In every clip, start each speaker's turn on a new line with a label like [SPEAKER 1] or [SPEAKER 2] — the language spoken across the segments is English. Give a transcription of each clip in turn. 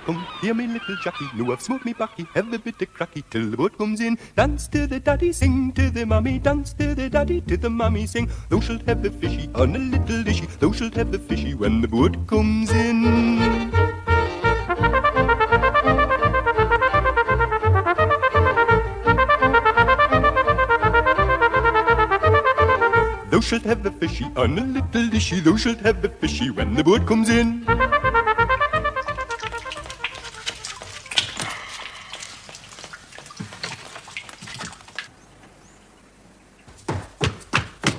[SPEAKER 1] Come here, me little Jackie, no I've smoked me backy, have a bit of cracky till the boat comes in. Dance to the daddy, sing to the mummy, dance to the daddy, to the mummy, sing. Thou shalt have a fishy on a little dishy, thou shalt have a fishy when the boat comes in. Thou shalt have a fishy on a little dishy, thou shalt have a fishy when the boat comes in.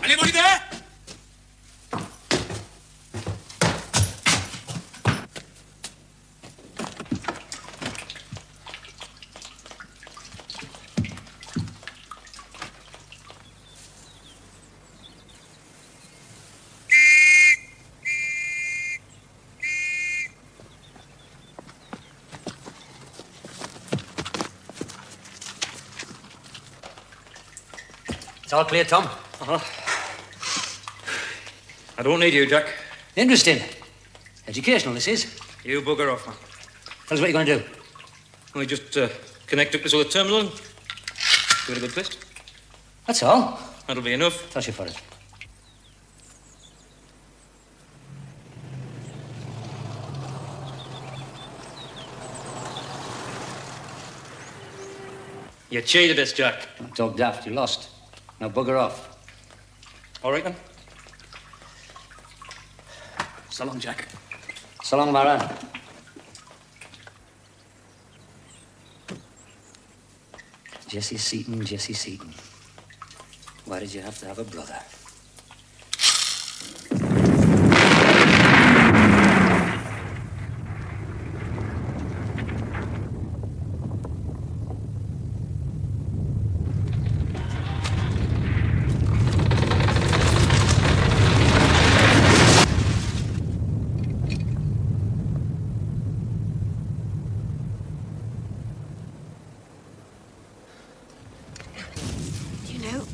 [SPEAKER 2] Anybody there?
[SPEAKER 3] It's all clear, Tom.
[SPEAKER 4] Uh-huh. I don't need you, Jack.
[SPEAKER 3] Interesting. Educational, this is.
[SPEAKER 4] You bugger off, man.
[SPEAKER 3] Tell us what you're going to do.
[SPEAKER 4] We just connect up this other terminal and give it a good twist.
[SPEAKER 3] That's all.
[SPEAKER 4] That'll be enough.
[SPEAKER 3] Toss you for it.
[SPEAKER 4] You cheated us, Jack.
[SPEAKER 3] Don't talk daft. You lost. Now bugger off.
[SPEAKER 4] All right, then. So long, Jack.
[SPEAKER 3] So long, Mara. Jesse Seaton, Jesse Seaton. Why did you have to have a brother?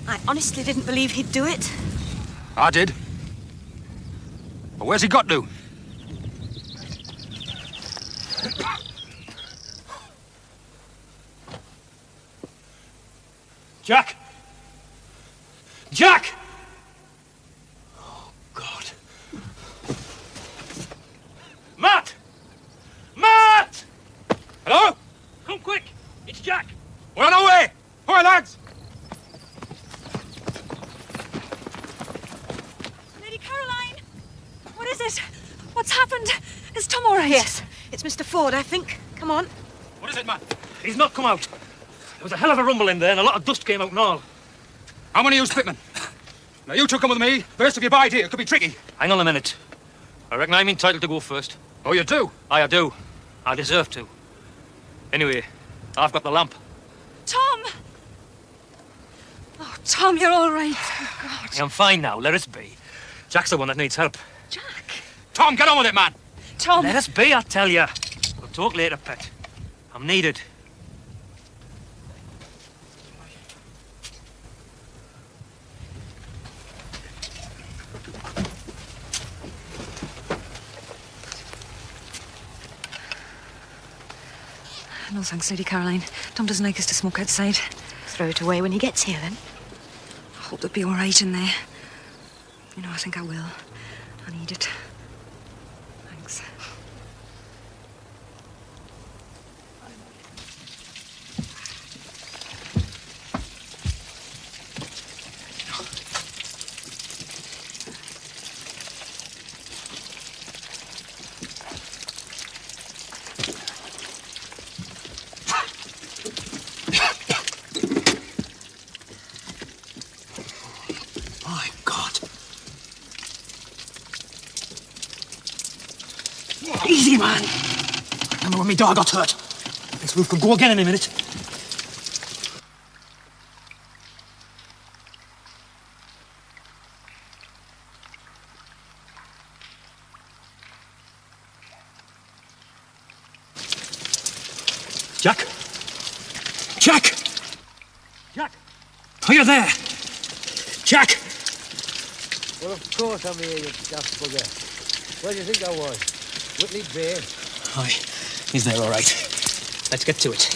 [SPEAKER 5] I honestly didn't believe he'd do it.
[SPEAKER 2] I did. But where's he got to? Jack! Jack! Oh, God. Matt! Matt! Hello? Come quick! It's Jack! We're on our way! All right, lads!
[SPEAKER 5] What is it? What's happened? Is Tom all right? Yes, it's Mr. Ford, I think. Come on.
[SPEAKER 2] What is it, man?
[SPEAKER 4] He's not come out. There was a hell of a rumble in there and a lot of dust came out and all.
[SPEAKER 2] How many of you spitmen? Now, you two come with me. The rest of you bide here. It could be tricky.
[SPEAKER 4] Hang on a minute. I reckon I'm entitled to go first.
[SPEAKER 2] Oh, you do?
[SPEAKER 4] Aye, I do. I deserve to. Anyway, I've got the lamp.
[SPEAKER 5] Tom! Oh, Tom, you're all right. Oh, God.
[SPEAKER 4] I'm fine now. Let us be. Jack's the one that needs help.
[SPEAKER 5] Jack!
[SPEAKER 2] Tom, get on with it, man!
[SPEAKER 5] Tom!
[SPEAKER 4] Let us be, I tell you. We'll talk later, pet. I'm needed.
[SPEAKER 5] No thanks, Lady Caroline. Tom doesn't like us to smoke outside. Throw it away when he gets here, then. I hope they'll be all right in there. You know, I think I will. I need it. Thanks.
[SPEAKER 2] My God. Easy, man. I remember when my dog got hurt. This roof could go again in a minute. Jack? Jack! Jack! Are you there? Jack!
[SPEAKER 6] Well, of course I'm here, you daft bugger. Where do you think I was? Whitley Bay?
[SPEAKER 7] Aye, he's there all right. Let's get to it.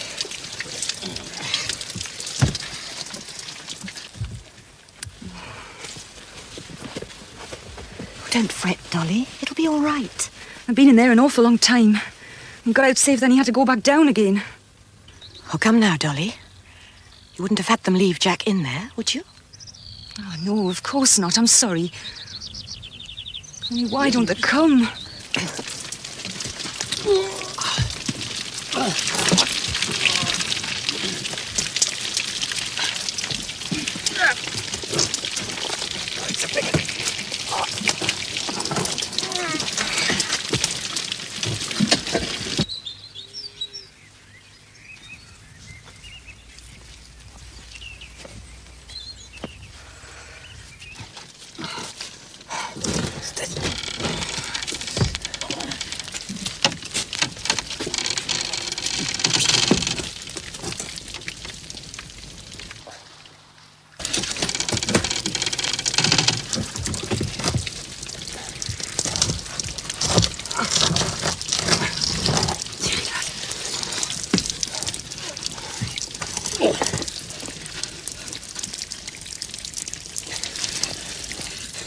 [SPEAKER 5] Don't fret, Dolly. It'll be all right. I've been in there an awful long time. And got out safe, then he had to go back down again.
[SPEAKER 8] Oh, come now, Dolly. You wouldn't have had them leave Jack in there, would you?
[SPEAKER 5] Oh, no, of course not. I'm sorry. Only why don't they come?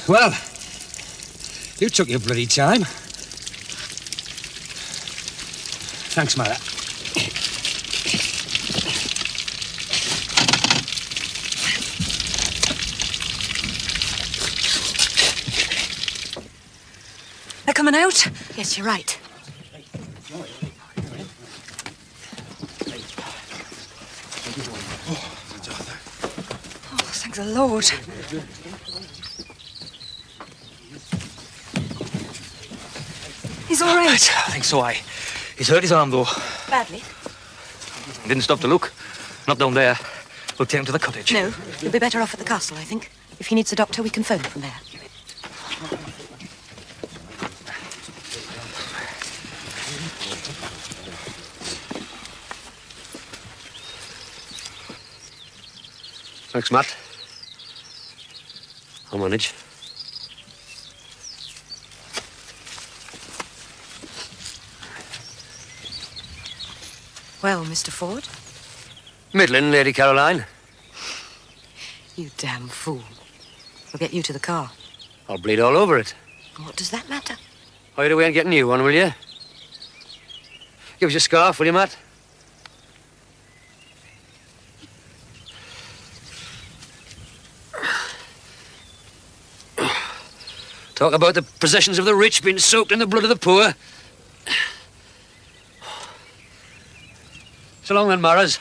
[SPEAKER 7] Well, you took your bloody time. Thanks, Mother.
[SPEAKER 5] They're coming out?
[SPEAKER 8] Yes, you're right.
[SPEAKER 5] Oh, thank the Lord. He's all right.
[SPEAKER 7] I think so, aye. He's hurt his arm, though.
[SPEAKER 8] Badly?
[SPEAKER 7] Didn't stop to look. Not down there. We'll take him to the cottage.
[SPEAKER 8] No, you'll be better off at the castle, I think. If he needs a doctor, we can phone from there.
[SPEAKER 6] Thanks, Matt. I'll manage.
[SPEAKER 8] Well, Mr. Ford?
[SPEAKER 6] Middling, Lady Caroline.
[SPEAKER 8] You damn fool. We'll get you to the car.
[SPEAKER 6] I'll bleed all over it.
[SPEAKER 8] What does that matter?
[SPEAKER 6] Hide away and get a new one, will you? Give us your scarf, will you, Matt? Talk about the possessions of the rich being soaked in the blood of the poor. So long then, Maras.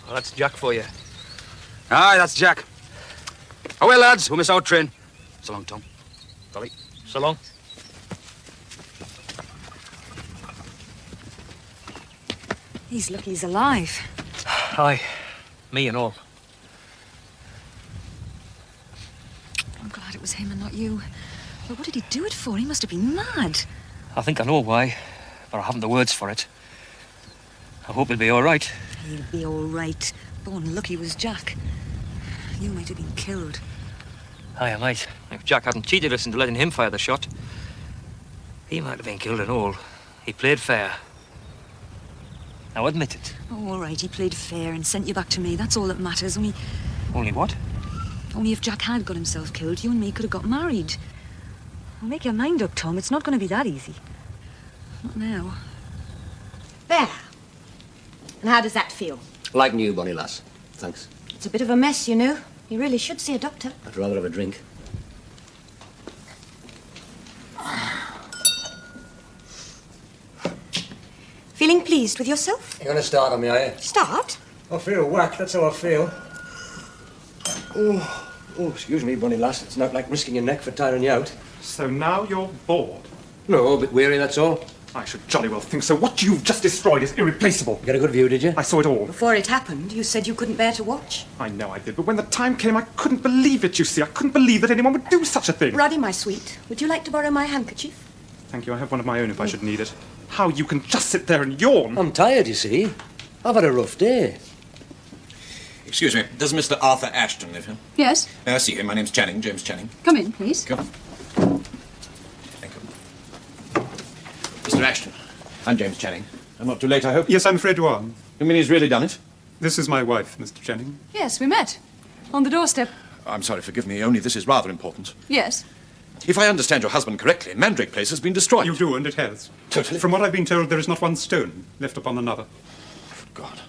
[SPEAKER 2] Well, that's Jack for you. Aye, that's Jack. Oh, well, lads, we'll miss our train. So long, Tom. Dolly.
[SPEAKER 7] So long.
[SPEAKER 5] He's lucky he's alive.
[SPEAKER 7] Aye, me and all.
[SPEAKER 5] I'm glad it was him and not you. But what did he do it for? He must have been mad.
[SPEAKER 7] I think I know why, but I haven't the words for it. I hope he'll be all right.
[SPEAKER 5] He'll be all right. Born lucky was Jack. You might have been killed.
[SPEAKER 7] Aye, I might. If Jack hadn't cheated us into letting him fire the shot, he might have been killed and all. He played fair. Now admit it.
[SPEAKER 5] Oh, all right, he played fair and sent you back to me. That's all that matters.
[SPEAKER 7] Only what?
[SPEAKER 5] Only if Jack had got himself killed, you and me could have got married. Well, make your mind up, Tom. It's not going to be that easy. Not now.
[SPEAKER 8] There. And how does that feel?
[SPEAKER 6] Like new, bonny lass. Thanks.
[SPEAKER 8] It's a bit of a mess, you know. You really should see a doctor.
[SPEAKER 6] I'd rather have a drink.
[SPEAKER 8] Feeling pleased with yourself?
[SPEAKER 6] You're gonna start on me, are you?
[SPEAKER 8] Start?
[SPEAKER 6] I feel whacked, that's how I feel. Oh, excuse me, bonny lass. It's not like risking your neck for tiring you out.
[SPEAKER 9] So now you're bored?
[SPEAKER 6] No, a bit weary, that's all.
[SPEAKER 9] I should jolly well think so. What you've just destroyed is irreplaceable.
[SPEAKER 6] You got a good view, did you?
[SPEAKER 9] I saw it all.
[SPEAKER 8] Before it happened, you said you couldn't bear to watch.
[SPEAKER 9] I know I did, but when the time came, I couldn't believe it, you see. I couldn't believe that anyone would do such a thing.
[SPEAKER 8] Roddy, my sweet, would you like to borrow my handkerchief?
[SPEAKER 9] Thank you. I have one of my own if I should need it. How you can just sit there and yawn.
[SPEAKER 6] I'm tired, you see. I've had a rough day.
[SPEAKER 10] Excuse me, does Mr. Arthur Ashton live here?
[SPEAKER 11] Yes.
[SPEAKER 10] I see him. My name's Channing, James Channing.
[SPEAKER 11] Come in, please.
[SPEAKER 10] Come. Thank you. Mr. Ashton, I'm James Channing. I'm not too late, I hope?
[SPEAKER 9] Yes, I'm afraid you are.
[SPEAKER 10] You mean he's really done it?
[SPEAKER 9] This is my wife, Mr. Channing.
[SPEAKER 11] Yes, we met. On the doorstep.
[SPEAKER 10] I'm sorry, forgive me, only this is rather important.
[SPEAKER 11] Yes.
[SPEAKER 10] If I understand your husband correctly, Mandrake Place has been destroyed.
[SPEAKER 9] You do, and it has.
[SPEAKER 10] Totally.
[SPEAKER 9] From what I've been told, there is not one stone left upon another.
[SPEAKER 10] God.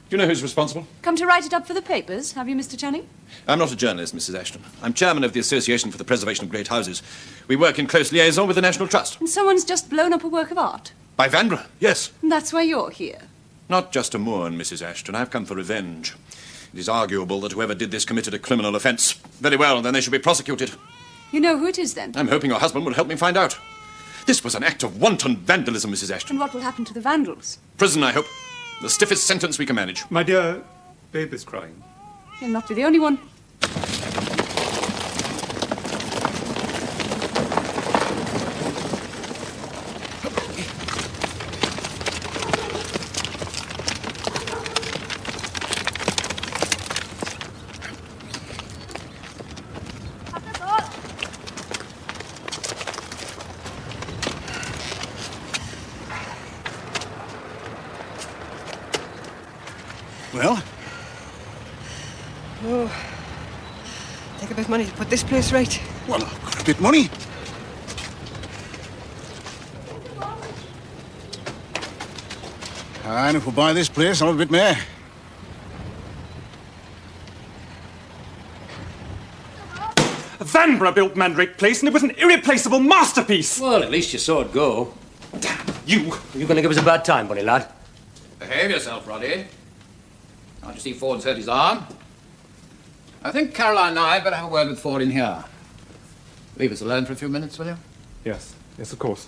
[SPEAKER 10] Do you know who's responsible?
[SPEAKER 11] Come to write it up for the papers, have you, Mr. Channing?
[SPEAKER 10] I'm not a journalist, Mrs. Ashton. I'm chairman of the Association for the Preservation of Great Houses. We work in close liaison with the National Trust.
[SPEAKER 11] And someone's just blown up a work of art.
[SPEAKER 10] By Vanbrugh, yes.
[SPEAKER 11] And that's why you're here.
[SPEAKER 10] Not just to mourn, Mrs. Ashton. I've come for revenge. It is arguable that whoever did this committed a criminal offence. Very well, then they should be prosecuted.
[SPEAKER 11] You know who it is, then?
[SPEAKER 10] I'm hoping your husband will help me find out. This was an act of wanton vandalism, Mrs. Ashton.
[SPEAKER 11] And what will happen to the vandals?
[SPEAKER 10] Prison, I hope. The stiffest sentence we can manage.
[SPEAKER 9] My dear, babe is crying.
[SPEAKER 11] You'll not be the only one.
[SPEAKER 12] Well?
[SPEAKER 6] Oh, take a bit of money to put this place right.
[SPEAKER 12] Well, I've got a bit of money. And if we buy this place, I'll have a bit more.
[SPEAKER 9] Vanbrugh built Mandrake Place, and it was an irreplaceable masterpiece.
[SPEAKER 6] Well, at least you saw it go.
[SPEAKER 9] Damn you!
[SPEAKER 6] You're going to give us a bad time, buddy lad.
[SPEAKER 13] Behave yourself, Roddy. Can't you see Ford's hurt his arm? I think Caroline and I better have a word with Ford in here. Leave us alone for a few minutes, will you?
[SPEAKER 9] Yes, yes, of course.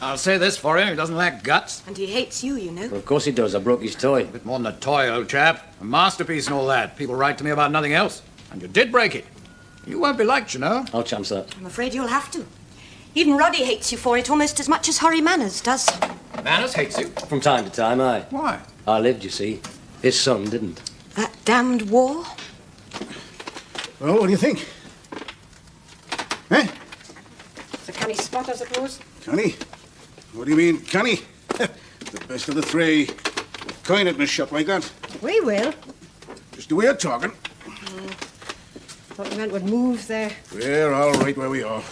[SPEAKER 13] I'll say this for him, he doesn't lack guts.
[SPEAKER 8] And he hates you, you know.
[SPEAKER 6] Well, of course he does. I broke his toy.
[SPEAKER 13] A bit more than a toy, old chap. A masterpiece and all that. People write to me about nothing else. And you did break it. You won't be liked, you know.
[SPEAKER 6] I'll chance that.
[SPEAKER 8] I'm afraid you'll have to. Even Roddy hates you for it almost as much as Horry Manners does.
[SPEAKER 13] Manners hates you?
[SPEAKER 6] From time to time, aye.
[SPEAKER 13] Why?
[SPEAKER 6] I lived, you see. His son didn't.
[SPEAKER 8] That damned war.
[SPEAKER 12] Well, what do you think? Eh?
[SPEAKER 8] It's a canny spot, I suppose.
[SPEAKER 12] Canny? What do you mean, canny? The best of the three. Coin it in a shop like that.
[SPEAKER 8] We will.
[SPEAKER 12] Just the way of talking.
[SPEAKER 8] Thought you meant we'd move there.
[SPEAKER 12] We're all right where we are.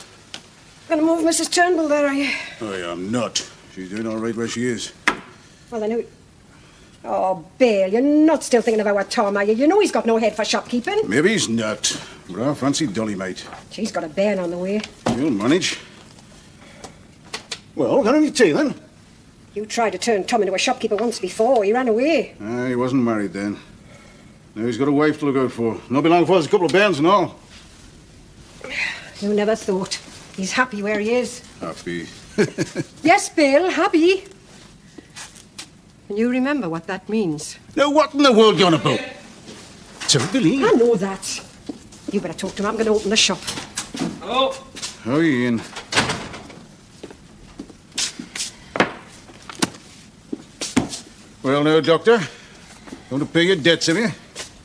[SPEAKER 8] Gonna move Mrs. Turnbull there, are you?
[SPEAKER 12] I am not. She's doing all right where she is.
[SPEAKER 8] Well, then who... Oh, Bill, you're not still thinking about our Tom, are you? You know he's got no head for shopkeeping.
[SPEAKER 12] Maybe he's not. But I fancy Dolly might.
[SPEAKER 8] She's got a bairn on the way.
[SPEAKER 12] You'll manage. Well, can I have your tea, then?
[SPEAKER 8] You tried to turn Tom into a shopkeeper once before. He ran away.
[SPEAKER 12] He wasn't married then. Now he's got a wife to look out for. Not be long before there's a couple of bairns and all.
[SPEAKER 8] You never thought. He's happy where he is.
[SPEAKER 12] Happy.
[SPEAKER 8] Yes, Bill, happy. And you remember what that means.
[SPEAKER 12] Now, what in the world are you on about? Sir Billy.
[SPEAKER 8] I know that. You better talk to him. I'm going to open the shop.
[SPEAKER 7] Hello?
[SPEAKER 12] How are you in? Well, now, Doctor. Going to pay your debts, have you?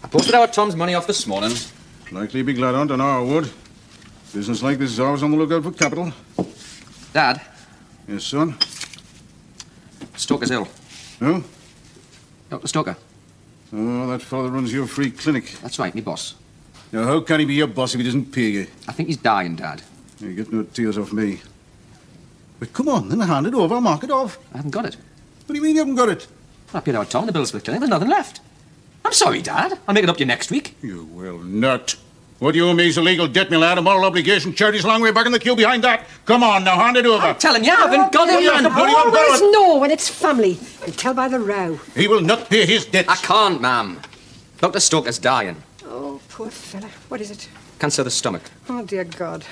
[SPEAKER 13] I posted our Tom's money off this morning.
[SPEAKER 12] Likely be glad on our wood. Business like this is always on the lookout for capital.
[SPEAKER 13] Dad?
[SPEAKER 12] Yes, son?
[SPEAKER 13] Stoker's ill.
[SPEAKER 12] Who?
[SPEAKER 13] Dr. Stoker.
[SPEAKER 12] Oh, that fellow that runs your free clinic.
[SPEAKER 13] That's right, me boss.
[SPEAKER 12] Now, how can he be your boss if he doesn't pay you?
[SPEAKER 13] I think he's dying, Dad.
[SPEAKER 12] You get no tears off me. But come on, then hand it over, mark it off.
[SPEAKER 13] I haven't got it.
[SPEAKER 12] What do you mean you haven't got it?
[SPEAKER 13] I paid our Tom the bills for the clinic. There's nothing left. I'm sorry, Dad. I'll make it up to you next week.
[SPEAKER 12] You will not. What you owe me is a legal debt, my lad, a moral obligation. Charity's a long way back in the queue behind that. Come on, now, hand it over.
[SPEAKER 13] I'm telling you, I haven't got it.
[SPEAKER 8] Always know when it's family. You tell by the row.
[SPEAKER 12] He will not pay his debts.
[SPEAKER 13] I can't, ma'am. Dr. Stoker's dying.
[SPEAKER 8] Oh, poor fella. What is it?
[SPEAKER 13] Cancer of the stomach.
[SPEAKER 8] Oh, dear God.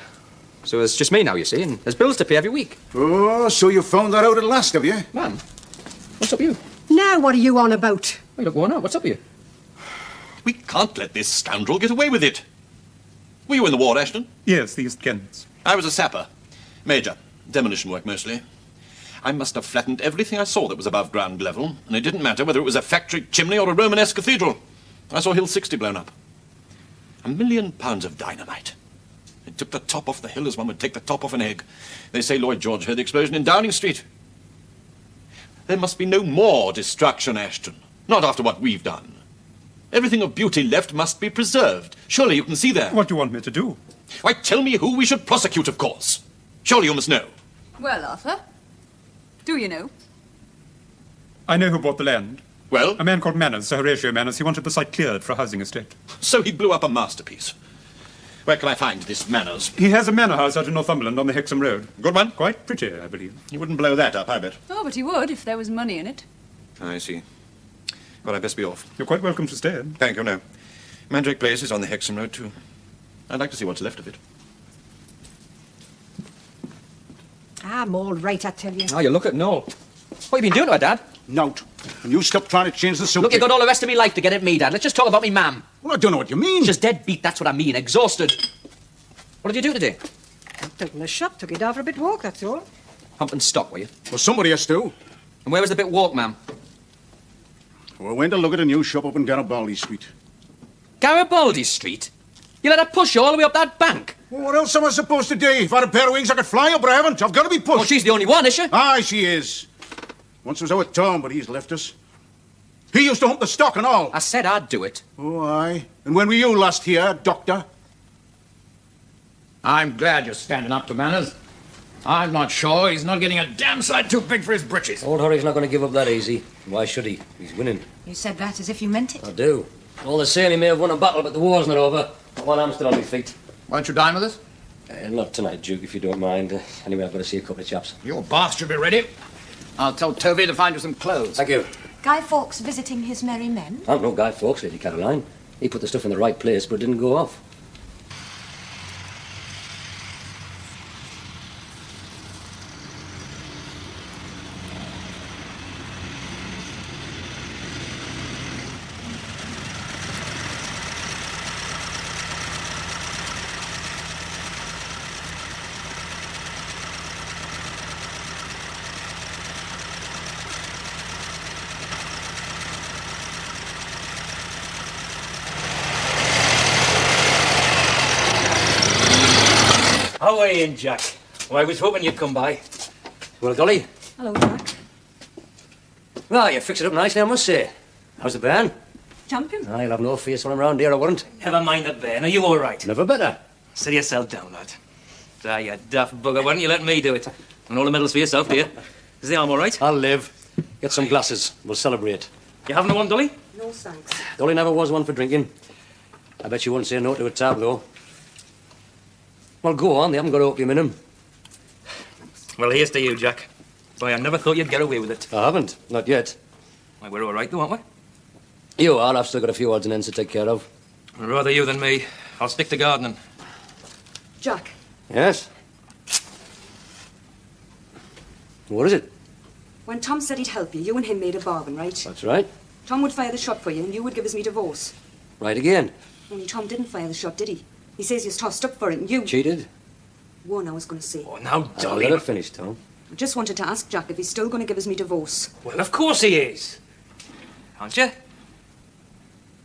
[SPEAKER 13] So it's just me now, you see, and there's bills to pay every week.
[SPEAKER 12] Oh, so you found that out at last, have you?
[SPEAKER 13] Ma'am, what's up with you?
[SPEAKER 8] Now what are you on about?
[SPEAKER 13] Well, look, going on. What's up with you?
[SPEAKER 10] We can't let this scoundrel get away with it. Were you in the war, Ashton?
[SPEAKER 9] Yes, the East Kents.
[SPEAKER 10] I was a sapper. Major. Demolition work, mostly. I must have flattened everything I saw that was above ground level, and it didn't matter whether it was a factory chimney or a Romanesque cathedral. I saw Hill 60 blown up. £1 million of dynamite. It took the top off the hill as one would take the top off an egg. They say Lloyd George heard the explosion in Downing Street. There must be no more destruction, Ashton. Not after what we've done. Everything of beauty left must be preserved. Surely you can see that.
[SPEAKER 14] What do you want me to do?
[SPEAKER 10] Why, tell me who we should prosecute, of course. Surely you must know.
[SPEAKER 11] Well, Arthur, do you know?
[SPEAKER 14] I know who bought the land.
[SPEAKER 10] Well?
[SPEAKER 14] A man called Manners, Sir Horatio Manners. He wanted the site cleared for a housing estate.
[SPEAKER 10] So he blew up a masterpiece. Where can I find this Manners?
[SPEAKER 14] He has a manor house out in Northumberland on the Hexham Road.
[SPEAKER 10] Good one?
[SPEAKER 14] Quite pretty, I believe.
[SPEAKER 10] You wouldn't blow that up, I bet.
[SPEAKER 11] Oh, but he would if there was money in it.
[SPEAKER 10] I see. Well, I'd best be off.
[SPEAKER 14] You're quite welcome to stay.
[SPEAKER 10] Thank you, no. Mandrake Place is on the Hexham Road, too. I'd like to see what's left of it.
[SPEAKER 8] I'm all right, I tell you.
[SPEAKER 7] Oh, you look at Noel. What have you been doing to her, Dad?
[SPEAKER 12] Nout. And you stop trying to change the subject.
[SPEAKER 7] Look, you've got all the rest of me life to get at me, Dad. Let's just talk about me mam.
[SPEAKER 12] Well, I don't know what you mean.
[SPEAKER 7] Just dead beat, that's what I mean. Exhausted. What did you do today?
[SPEAKER 8] Took him to the shop, took it out for a bit walk, that's all.
[SPEAKER 7] Pumping stock, were you?
[SPEAKER 12] Well, somebody has to.
[SPEAKER 7] And where was the bit walk, ma'am?
[SPEAKER 12] We went to look at a new shop up in Garibaldi Street.
[SPEAKER 7] Garibaldi Street? You let her push you all the way up that bank?
[SPEAKER 12] Well, what else am I supposed to do? If I had a pair of wings, I could fly up, but I haven't. I've got to be pushed.
[SPEAKER 7] Oh, she's the only one, is she?
[SPEAKER 12] Aye, she is. Once was out Tom, but he's left us. He used to hump the stock and all.
[SPEAKER 7] I said I'd do it.
[SPEAKER 12] Oh, aye. And when were you last here, Doctor?
[SPEAKER 13] I'm glad you're standing up to Manners. I'm not sure he's not getting a damn sight too big for his britches.
[SPEAKER 6] Old Hurry's not going to give up that easy. Why should he? He's winning.
[SPEAKER 5] You said that as if you meant it.
[SPEAKER 6] I do. All the same, he may have won a battle, but the war's not over. Not while I'm still on my feet.
[SPEAKER 13] Won't you dine with us?
[SPEAKER 6] Not tonight, Duke, if you don't mind. Anyway, I've got to see a couple of chaps.
[SPEAKER 13] Your bath should be ready. I'll tell Toby to find you some clothes.
[SPEAKER 6] Thank you.
[SPEAKER 5] Guy Fawkes visiting his merry men?
[SPEAKER 6] I'm no Guy Fawkes, Lady Caroline. He put the stuff in the right place, but it didn't go off.
[SPEAKER 7] How are you, Jack? Well, I was hoping you'd come by.
[SPEAKER 6] Well, Dolly?
[SPEAKER 5] Hello, Jack.
[SPEAKER 6] Well, you fixed it up nicely, I must say. How's the bairn?
[SPEAKER 5] Champion?
[SPEAKER 6] I'll have no face when I'm round here, I wouldn't.
[SPEAKER 7] Never mind the bairn. Are you all right?
[SPEAKER 6] Never better.
[SPEAKER 7] Sit yourself down, lad. Ah, you daft bugger. Why don't you let me do it? And all the medals for yourself, dear. Is the arm all right?
[SPEAKER 6] I'll live. Get some glasses. We'll celebrate.
[SPEAKER 7] You having one, Dolly?
[SPEAKER 8] No, thanks.
[SPEAKER 6] Dolly never was one for drinking. I bet you wouldn't say no to a tab, though. Well, go on. They haven't got opium in them.
[SPEAKER 7] Well, here's to you, Jack. Boy, I never thought you'd get away with it.
[SPEAKER 6] I haven't. Not yet.
[SPEAKER 7] Why, we're all right, though, aren't we?
[SPEAKER 6] You are. I've still got a few odds and ends to take care of.
[SPEAKER 7] Rather you than me. I'll stick to gardening.
[SPEAKER 5] Jack.
[SPEAKER 6] Yes? What is it?
[SPEAKER 5] When Tom said he'd help you, you and him made a bargain, right?
[SPEAKER 6] That's right.
[SPEAKER 5] Tom would fire the shot for you, and you would give us me divorce.
[SPEAKER 6] Right again.
[SPEAKER 5] Only Tom didn't fire the shot, did he? He says you tossed up for it, and you...
[SPEAKER 6] Cheated?
[SPEAKER 5] One, I was going to say.
[SPEAKER 7] Oh, now, Dolly.
[SPEAKER 6] Let it finish, Tom.
[SPEAKER 5] I just wanted to ask Jack if he's still going to give us me divorce.
[SPEAKER 7] Well, of course he is. Aren't you?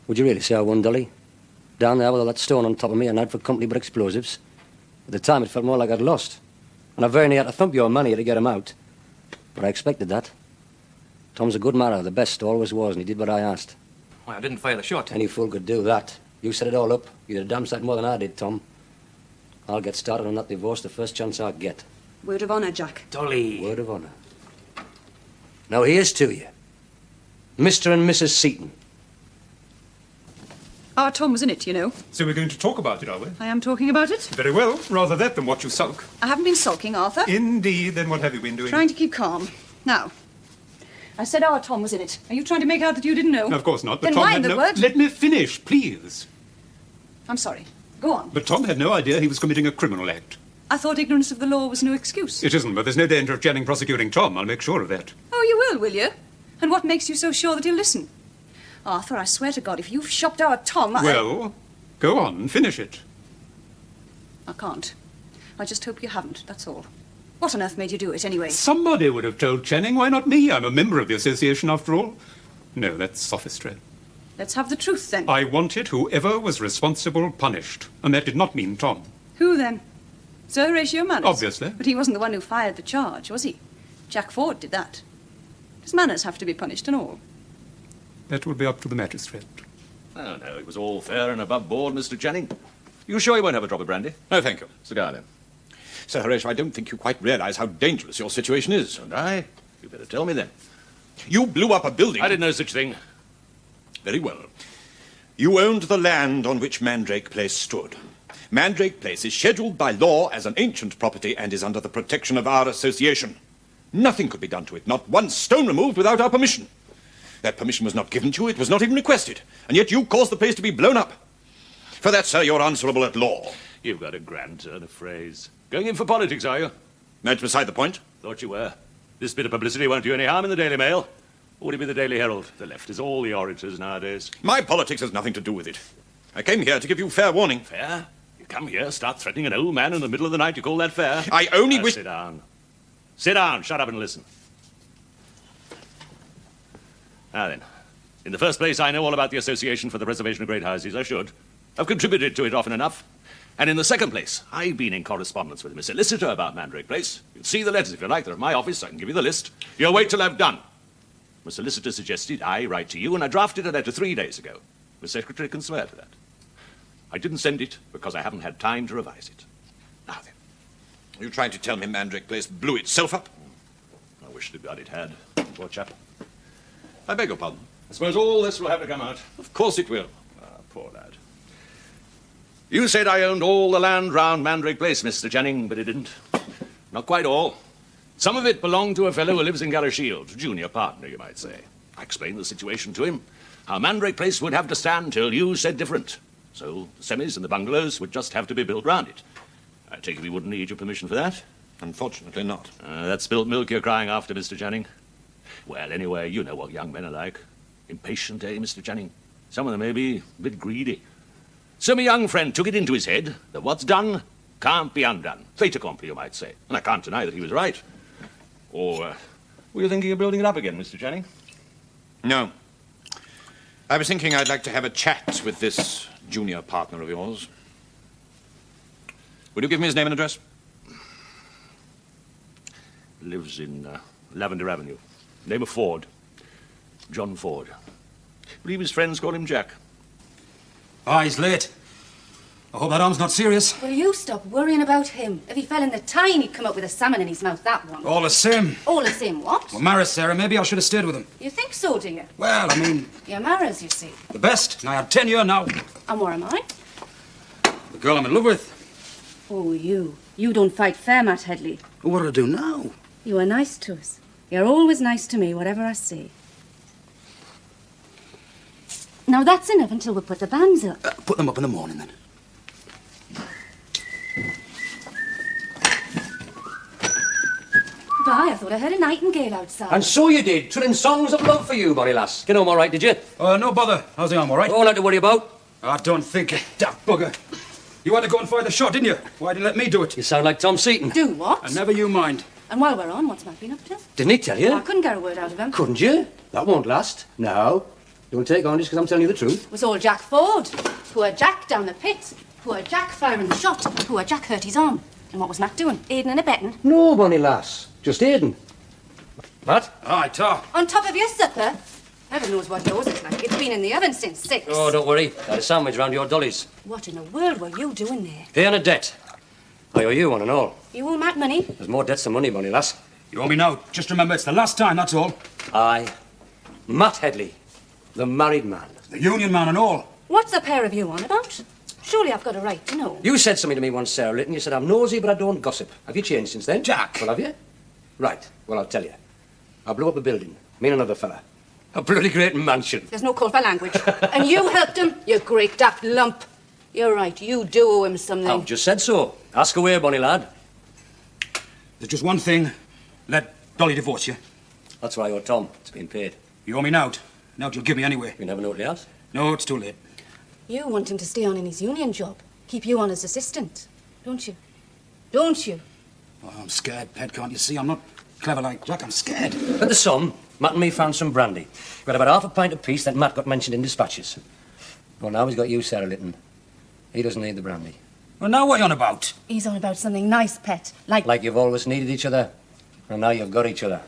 [SPEAKER 6] Would you really say I won, Dolly? Down there with all that stone on top of me and out for company but explosives. At the time, it felt more like I'd lost. And I very near had to thump your money to get him out. But I expected that. Tom's a good marrow, the best, always was, and he did what I asked.
[SPEAKER 7] Well, I didn't fire the shot.
[SPEAKER 6] Any fool could do that. You set it all up. You did a damn sight more than I did, Tom. I'll get started on that divorce the first chance I get.
[SPEAKER 5] Word of honour, Jack.
[SPEAKER 7] Dolly.
[SPEAKER 6] Word of honour. Now, here's to you. Mr. and Mrs. Seaton.
[SPEAKER 11] Our Tom was in it, you know.
[SPEAKER 14] So we're going to talk about it, are we?
[SPEAKER 11] I am talking about it.
[SPEAKER 14] Very well. Rather that than watch you sulk.
[SPEAKER 11] I haven't been sulking, Arthur.
[SPEAKER 14] Indeed. Then what have you been doing?
[SPEAKER 11] Trying to keep calm. Now, I said our Tom was in it. Are you trying to make out that you didn't know?
[SPEAKER 14] No, of course not. But
[SPEAKER 11] Then
[SPEAKER 14] Tom
[SPEAKER 11] why
[SPEAKER 14] had
[SPEAKER 11] in the
[SPEAKER 14] no...
[SPEAKER 11] word?
[SPEAKER 14] Let me finish, please.
[SPEAKER 11] I'm sorry. Go on.
[SPEAKER 14] But Tom had no idea he was committing a criminal act.
[SPEAKER 11] I thought ignorance of the law was no excuse.
[SPEAKER 14] It isn't, but there's no danger of Channing prosecuting Tom. I'll make sure of that.
[SPEAKER 11] Oh, you will you? And what makes you so sure that he'll listen? Arthur, I swear to God, if you've shopped our Tom,
[SPEAKER 14] Well, go on, finish it.
[SPEAKER 11] I can't. I just hope you haven't, that's all. What on earth made you do it, anyway?
[SPEAKER 14] Somebody would have told Channing. Why not me? I'm a member of the association, after all. No, that's sophistry.
[SPEAKER 11] Let's have the truth, then.
[SPEAKER 14] I wanted whoever was responsible punished, and that did not mean Tom.
[SPEAKER 11] Who, then? Sir Horatio Manners?
[SPEAKER 14] Obviously.
[SPEAKER 11] But he wasn't the one who fired the charge, was he? Jack Ford did that. Does Manners have to be punished and all?
[SPEAKER 14] That will be up to the magistrate.
[SPEAKER 10] Oh, no, it was all fair and above board, Mr. Channing. You sure you won't have a drop of brandy?
[SPEAKER 12] No, thank you.
[SPEAKER 10] Cigar, then.
[SPEAKER 12] Sir Horatio, I don't think you quite realise how dangerous your situation is.
[SPEAKER 10] And I? You better tell me, then.
[SPEAKER 12] You blew up a building.
[SPEAKER 10] I did no such thing.
[SPEAKER 12] Very well. You owned the land on which Mandrake Place stood. Mandrake Place is scheduled by law as an ancient property and is under the protection of our association. Nothing could be done to it, not one stone removed without our permission. That permission was not given to you, it was not even requested, and yet you caused the place to be blown up. For that, sir, you're answerable at law.
[SPEAKER 10] You've got a grand turn of phrase. Going in for politics, are you?
[SPEAKER 12] That's beside the point.
[SPEAKER 10] Thought you were. This bit of publicity won't do any harm in the Daily Mail. Or would it be the Daily Herald? The left is all the orators nowadays.
[SPEAKER 12] My politics has nothing to do with it. I came here to give you fair warning.
[SPEAKER 10] Fair? You come here, start threatening an old man in the middle of the night, you call that fair?
[SPEAKER 12] I only wish...
[SPEAKER 10] Sit down. Sit down, shut up and listen. Now then, in the first place, I know all about the Association for the Preservation of Great Houses. I should. I've contributed to it often enough. And in the second place, I've been in correspondence with Miss Solicitor about Mandrake Place. You'll see the letters if you like. They're at my office. I can give you the list. You'll wait till I've done. My solicitor suggested I write to you, and I drafted a letter 3 days ago. The secretary can swear to that. I didn't send it because I haven't had time to revise it. Now then,
[SPEAKER 12] are you trying to tell me Mandrake Place blew itself up?
[SPEAKER 10] I wish to God it had. Poor chap.
[SPEAKER 12] I beg your pardon.
[SPEAKER 10] I suppose all this will have to come out.
[SPEAKER 12] Of course it will.
[SPEAKER 10] Ah, poor lad. You said I owned all the land round Mandrake Place, Mr. Channing, but it didn't. Not quite all. Some of it belonged to a fellow who lives in Galashield, junior partner, you might say. I explained the situation to him, how Mandrake Place would have to stand till you said different. So the semis and the bungalows would just have to be built round it. I take it we wouldn't need your permission for that?
[SPEAKER 12] Unfortunately not.
[SPEAKER 10] That spilt milk you're crying after, Mr. Channing. Well, anyway, you know what young men are like. Impatient, eh, Mr. Channing? Some of them may be a bit greedy. So my young friend took it into his head that what's done can't be undone. Fait accompli, you might say. And I can't deny that he was right. Or were you thinking of building it up again, Mr. Channing?
[SPEAKER 12] No. I was thinking I'd like to have a chat with this junior partner of yours. Would you give me his name and address?
[SPEAKER 10] Lives in Lavender Avenue. Name of Ford. John Ford. I believe his friends call him Jack.
[SPEAKER 15] Ah, he's late. I hope that arm's not serious.
[SPEAKER 16] Will you stop worrying about him? If he fell in the tine, he'd come up with a salmon in his mouth, that one.
[SPEAKER 15] All the same.
[SPEAKER 16] All the same what?
[SPEAKER 15] Well, Maris, Sarah, maybe I should have stayed with him.
[SPEAKER 16] You think so, do you?
[SPEAKER 15] Well, I mean...
[SPEAKER 16] You're Maris, you see.
[SPEAKER 15] The best. I had tenure now.
[SPEAKER 16] And what am I?
[SPEAKER 15] The girl I'm in love with.
[SPEAKER 16] Oh, you. You don't fight fair, Matt Headley.
[SPEAKER 15] What do I do now?
[SPEAKER 16] You are nice to us. You're always nice to me, whatever I say. Now, that's enough until we put the bands up.
[SPEAKER 15] Put them up in the morning, then.
[SPEAKER 16] Bye, I thought I heard a nightingale outside.
[SPEAKER 6] And so you did, trilling songs of love for you, bonny lass. Get home all right, did you?
[SPEAKER 15] No bother. How's the arm, all right?
[SPEAKER 6] All I to worry about.
[SPEAKER 15] I don't think it, daft bugger. You had to go and fire the shot, didn't you? Why didn't you let me do it?
[SPEAKER 6] You sound like Tom Seaton.
[SPEAKER 16] Do what?
[SPEAKER 15] And never you mind.
[SPEAKER 16] And while we're on, what's Matt been up to?
[SPEAKER 6] Didn't he tell you?
[SPEAKER 16] I couldn't get a word out of him.
[SPEAKER 6] Couldn't you? That won't last. No. Don't take on just because I'm telling you the truth.
[SPEAKER 16] It was all Jack Ford. Poor Jack down the pit. Poor Jack firing the shot. Poor Jack hurt his arm. And what was Matt doing? Aiding and abetting?
[SPEAKER 6] No, bonny lass. Just aiding. Matt?
[SPEAKER 15] Aye, Ta.
[SPEAKER 16] On top of your supper? Heaven knows what yours is like. It's been in the oven since 6.
[SPEAKER 6] Oh, don't worry. Got a sandwich round your dollies.
[SPEAKER 16] What in the world were you doing there?
[SPEAKER 6] Paying a debt. I owe you one and all.
[SPEAKER 16] You owe Matt money?
[SPEAKER 6] There's more debts than money, bonny lass.
[SPEAKER 15] You owe me now. Just remember, it's the last time, that's all.
[SPEAKER 6] Aye. Matt Headley. The married man.
[SPEAKER 15] The union man and all.
[SPEAKER 16] What's the pair of you on about? Surely I've got a right to know.
[SPEAKER 6] You said something to me once, Sarah Litton. You said I'm nosy, but I don't gossip. Have you changed since then?
[SPEAKER 15] Jack.
[SPEAKER 6] Well, have you? Right. Well, I'll tell you. I blew up a building. Me and another fella. A bloody great mansion.
[SPEAKER 16] There's no call for language. And you helped him, you great daft lump. You're right, you do owe him something.
[SPEAKER 6] I've just said so. Ask away, bonny lad.
[SPEAKER 15] There's just one thing. Let Dolly divorce you.
[SPEAKER 6] That's what I owe Tom. It's been paid.
[SPEAKER 15] You owe me now. Now you'll give me anyway.
[SPEAKER 6] You never know what he has?
[SPEAKER 15] No, it's too late.
[SPEAKER 16] You want him to stay on in his union job. Keep you on as assistant. Don't you? Don't you?
[SPEAKER 15] Oh, I'm scared, Pet, can't you see? I'm not clever like Jack, I'm scared.
[SPEAKER 6] At the Sun, Matt and me found some brandy. We had about half a pint apiece, then Matt got mentioned in dispatches. Well, now he's got you, Sarah Litton. He doesn't need the brandy.
[SPEAKER 15] Well, now what are you on about?
[SPEAKER 16] He's on about something nice, Pet.
[SPEAKER 6] Like you've always needed each other, and now you've got each other.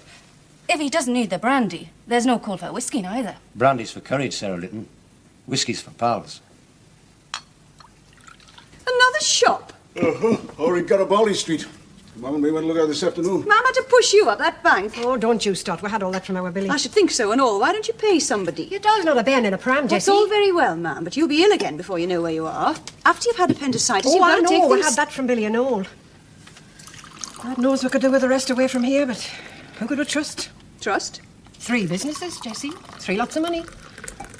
[SPEAKER 16] If he doesn't need the brandy, there's no call for whiskey neither.
[SPEAKER 6] Brandy's for courage, Sarah Litton. Whiskey's for pals.
[SPEAKER 11] Another shop?
[SPEAKER 17] Or in Garibaldi Street. Mum and me went to look at it this afternoon.
[SPEAKER 11] Mum had to push you up that bank.
[SPEAKER 8] Oh, don't you start. We had all that from our Billy.
[SPEAKER 11] I should think so and all. Why don't you pay somebody?
[SPEAKER 8] Your dog's not a bairn in a pram,
[SPEAKER 11] That's
[SPEAKER 8] Jessie.
[SPEAKER 11] all very well, ma'am, but you'll be ill again before you know where you are. After you've had appendicitis,
[SPEAKER 8] Oh,
[SPEAKER 11] you've got
[SPEAKER 8] I
[SPEAKER 11] to take
[SPEAKER 8] know. We
[SPEAKER 11] things...
[SPEAKER 8] had that from Billy and all. God knows we could do with the rest away from here, but who could we trust?
[SPEAKER 11] Trust?
[SPEAKER 8] 3 businesses, Jessie. 3 lots of money.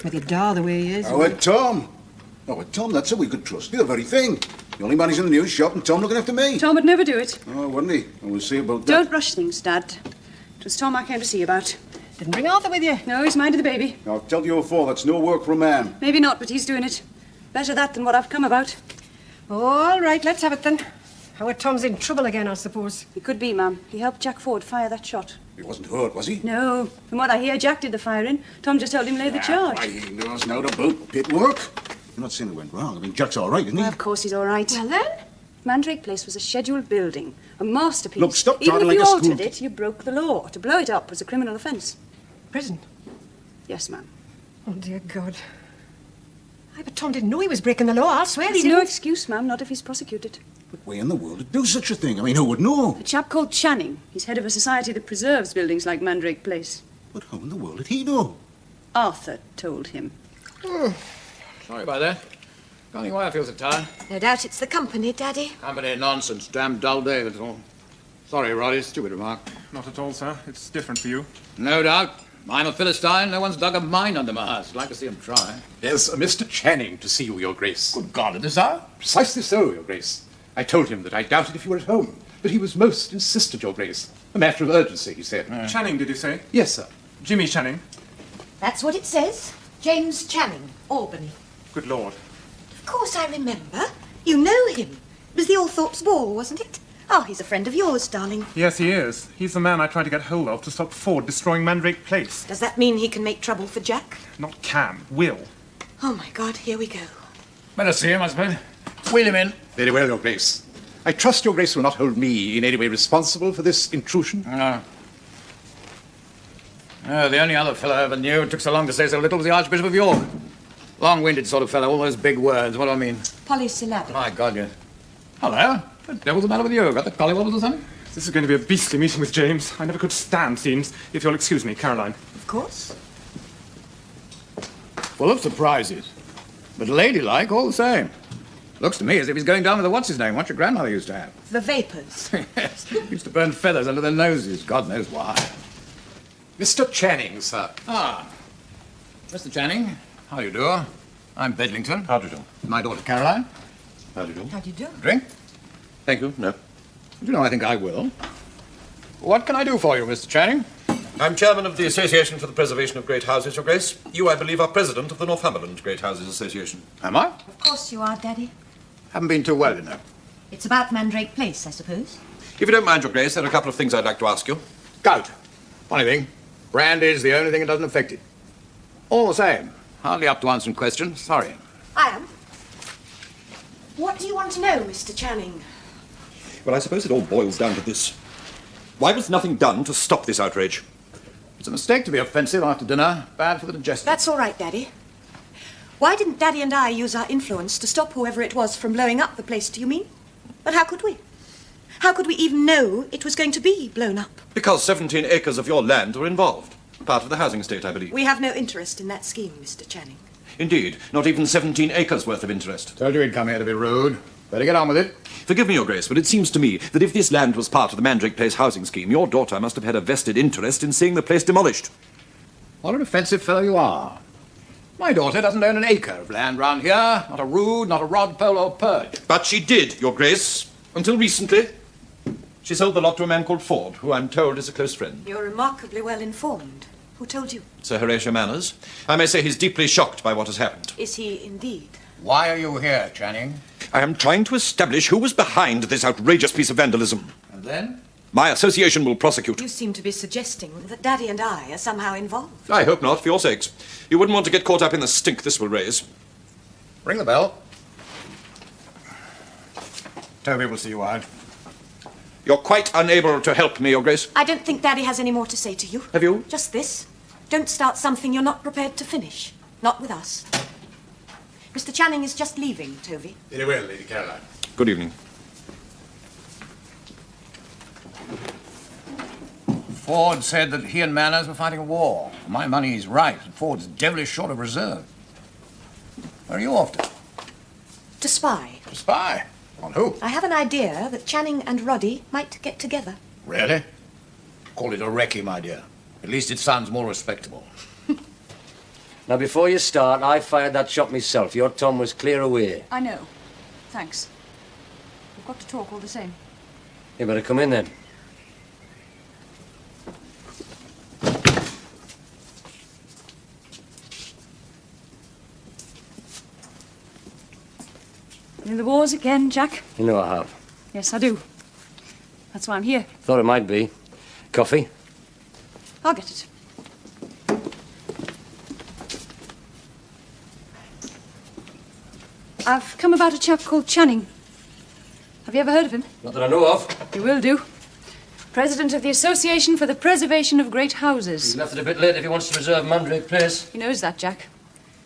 [SPEAKER 8] With your da the way he is.
[SPEAKER 17] Oh, with Tom. Oh, with Tom, that's who we could trust. The very thing. The only man who's in the news shop and Tom looking after me.
[SPEAKER 11] Tom would never do it.
[SPEAKER 17] Oh, wouldn't he? And we'll see about that.
[SPEAKER 11] Don't rush things, Dad. It was Tom I came to see about.
[SPEAKER 8] Didn't bring Arthur with you?
[SPEAKER 11] No, he's minded the baby.
[SPEAKER 17] I'll tell you before, that's no work for a man.
[SPEAKER 11] Maybe not, but he's doing it. Better that than what I've come about.
[SPEAKER 8] All right, let's have it then. How Tom's in trouble again, I suppose.
[SPEAKER 11] He could be, ma'am. He helped Jack Ford fire that shot.
[SPEAKER 17] He wasn't hurt, was he?
[SPEAKER 11] No. From what I hear, Jack did the firing. Tom just helped him lay the charge.
[SPEAKER 17] Why, he knows now about pit work. I'm not saying it went wrong. I mean, Jack's all right, isn't he?
[SPEAKER 11] Well, of course he's all right.
[SPEAKER 8] Well, then?
[SPEAKER 11] Mandrake Place was a scheduled building, a masterpiece.
[SPEAKER 17] Look, stop
[SPEAKER 11] Even
[SPEAKER 17] talking
[SPEAKER 11] if
[SPEAKER 17] like
[SPEAKER 11] you
[SPEAKER 17] a school...
[SPEAKER 11] altered it, you broke the law. To blow it up was a criminal offence.
[SPEAKER 8] Prison?
[SPEAKER 11] Yes, ma'am.
[SPEAKER 8] Oh, dear God. Aye, but Tom didn't know he was breaking the law. I'll swear he
[SPEAKER 11] There's
[SPEAKER 8] didn't.
[SPEAKER 11] no excuse, ma'am, not if he's prosecuted.
[SPEAKER 17] But why in the world would do such a thing? I mean, who would know?
[SPEAKER 11] A chap called Channing. He's head of a society that preserves buildings like Mandrake Place.
[SPEAKER 17] But how in the world did he know?
[SPEAKER 11] Arthur told him.
[SPEAKER 13] Sorry about that. Can't think why I feel so tired.
[SPEAKER 5] No doubt it's the company, Daddy.
[SPEAKER 13] Company nonsense. Damn dull day, that's all. Sorry, Roddy. Stupid remark.
[SPEAKER 9] Not at all, sir. It's different for you.
[SPEAKER 13] No doubt. I'm a Philistine. No one's dug a mine under my ass. I'd like to see him try.
[SPEAKER 14] There's Mr. Channing to see you, Your Grace.
[SPEAKER 13] Good God, at this hour?
[SPEAKER 14] Precisely so, Your Grace. I told him that I doubted if you were at home, but he was most insistent, Your Grace. A matter of urgency, he said.
[SPEAKER 9] Channing, did you say?
[SPEAKER 14] Yes, sir.
[SPEAKER 9] Jimmy Channing.
[SPEAKER 5] That's what it says. James Channing, Albany.
[SPEAKER 9] Good Lord.
[SPEAKER 5] Of course I remember. You know him. It was the Althorpe's ball, wasn't it? Oh, he's a friend of yours, darling.
[SPEAKER 9] Yes, he is. He's the man I tried to get hold of to stop Ford destroying Mandrake Place.
[SPEAKER 5] Does that mean he can make trouble for Jack?
[SPEAKER 9] Not can, will.
[SPEAKER 5] Oh, my God, here we go.
[SPEAKER 13] Better see him, I suppose. Wheel him in.
[SPEAKER 14] Very well, Your Grace. I trust Your Grace will not hold me in any way responsible for this intrusion.
[SPEAKER 13] No. The only other fellow I ever knew who took so long to say so little was the Archbishop of York. Long-winded sort of fellow, all those big words. What do I mean?
[SPEAKER 5] Polysyllabic.
[SPEAKER 13] My God, yes. Hello. What the devil's the matter with you? Got the collywobbles or something?
[SPEAKER 9] This is going to be a beastly meeting with James. I never could stand scenes. If you'll excuse me, Caroline.
[SPEAKER 5] Of course.
[SPEAKER 13] Full of surprises. But ladylike all the same. Looks to me as if he's going down with the what's-his-name, what your grandmother used to have.
[SPEAKER 5] The vapours.
[SPEAKER 13] Yes. Used to burn feathers under their noses. God knows why.
[SPEAKER 14] Mr. Channing, sir.
[SPEAKER 13] Ah. Mr. Channing, how do you do? I'm Bedlington.
[SPEAKER 10] How do you do?
[SPEAKER 13] My daughter Caroline.
[SPEAKER 10] How do you do?
[SPEAKER 5] How do you do?
[SPEAKER 13] Drink?
[SPEAKER 10] Thank you. No.
[SPEAKER 13] Do you know, I think I will. What can I do for you, Mr. Channing?
[SPEAKER 10] I'm chairman of the Association for the Preservation of Great Houses, Your Grace. You, I believe, are president of the Northumberland Great Houses Association.
[SPEAKER 13] Am I?
[SPEAKER 5] Of course you are, Daddy.
[SPEAKER 13] Haven't been too well, you know.
[SPEAKER 5] It's about Mandrake Place, I suppose.
[SPEAKER 10] If you don't mind, Your Grace, there are a couple of things I'd like to ask you.
[SPEAKER 13] Gout. Funny thing. Brandy's the only thing that doesn't affect it. All the same. Hardly up to answering questions. Sorry.
[SPEAKER 5] I am. What do you want to know, Mr. Channing?
[SPEAKER 10] Well, I suppose it all boils down to this. Why was nothing done to stop this outrage?
[SPEAKER 13] It's a mistake to be offensive after dinner. Bad for the digestion.
[SPEAKER 5] That's all right, Daddy. Why didn't Daddy and I use our influence to stop whoever it was from blowing up the place, do you mean? But how could we? How could we even know it was going to be blown up?
[SPEAKER 10] Because 17 acres of your land were involved. Part of the housing estate, I believe.
[SPEAKER 5] We have no interest in that scheme, Mr. Channing.
[SPEAKER 10] Indeed, not even 17 acres worth of interest.
[SPEAKER 13] Told you he'd come here to be rude. Better get on with it.
[SPEAKER 10] Forgive me, Your Grace, but it seems to me that if this land was part of the Mandrake Place housing scheme, your daughter must have had a vested interest in seeing the place demolished.
[SPEAKER 13] What an offensive fellow you are. My daughter doesn't own an acre of land round here. Not a rood, not a rod, pole or purge.
[SPEAKER 10] But she did, Your Grace. Until recently. She sold the lot to a man called Ford, who I'm told is a close friend.
[SPEAKER 5] You're remarkably well informed. Who told you?
[SPEAKER 10] Sir Horatio Manners. I may say he's deeply shocked by what has happened.
[SPEAKER 5] Is he indeed?
[SPEAKER 13] Why are you here, Channing?
[SPEAKER 12] I am trying to establish who was behind this outrageous piece of vandalism.
[SPEAKER 13] And then?
[SPEAKER 12] My association will prosecute.
[SPEAKER 18] You seem to be suggesting that Daddy and I are somehow involved.
[SPEAKER 12] I hope not, for your sakes. You wouldn't want to get caught up in the stink this will raise.
[SPEAKER 13] Ring the bell. Toby will see you out.
[SPEAKER 12] You're quite unable to help me, Your Grace.
[SPEAKER 18] I don't think Daddy has any more to say to you.
[SPEAKER 12] Have you?
[SPEAKER 18] Just this. Don't start something you're not prepared to finish. Not with us. Mr. Channing is just leaving, Tovey.
[SPEAKER 14] Very well, Lady Caroline.
[SPEAKER 12] Good evening.
[SPEAKER 13] Ford said that he and Manners were fighting a war. For my money, he's right. Ford's devilish short of reserve. Where are you off to?
[SPEAKER 18] To spy.
[SPEAKER 13] To spy? On who?
[SPEAKER 18] I have an idea that Channing and Roddy might get together.
[SPEAKER 13] Really? Call it a recce, my dear. At least it sounds more respectable.
[SPEAKER 6] Now, before you start, I fired that shot myself. Your Tom was clear away.
[SPEAKER 11] I know. Thanks. We've got to talk all the same.
[SPEAKER 6] You better come in, then.
[SPEAKER 11] In the wars again, Jack?
[SPEAKER 6] You know I have.
[SPEAKER 11] Yes, I do. That's why I'm here.
[SPEAKER 6] Thought it might be. Coffee?
[SPEAKER 11] I'll get it. I've come about a chap called Channing. Have you ever heard of him?
[SPEAKER 6] Not that I know of.
[SPEAKER 11] You will do. President of the Association for the Preservation of Great Houses.
[SPEAKER 6] He's left it a bit late if he wants to preserve Mandrake Place.
[SPEAKER 11] He knows that, Jack.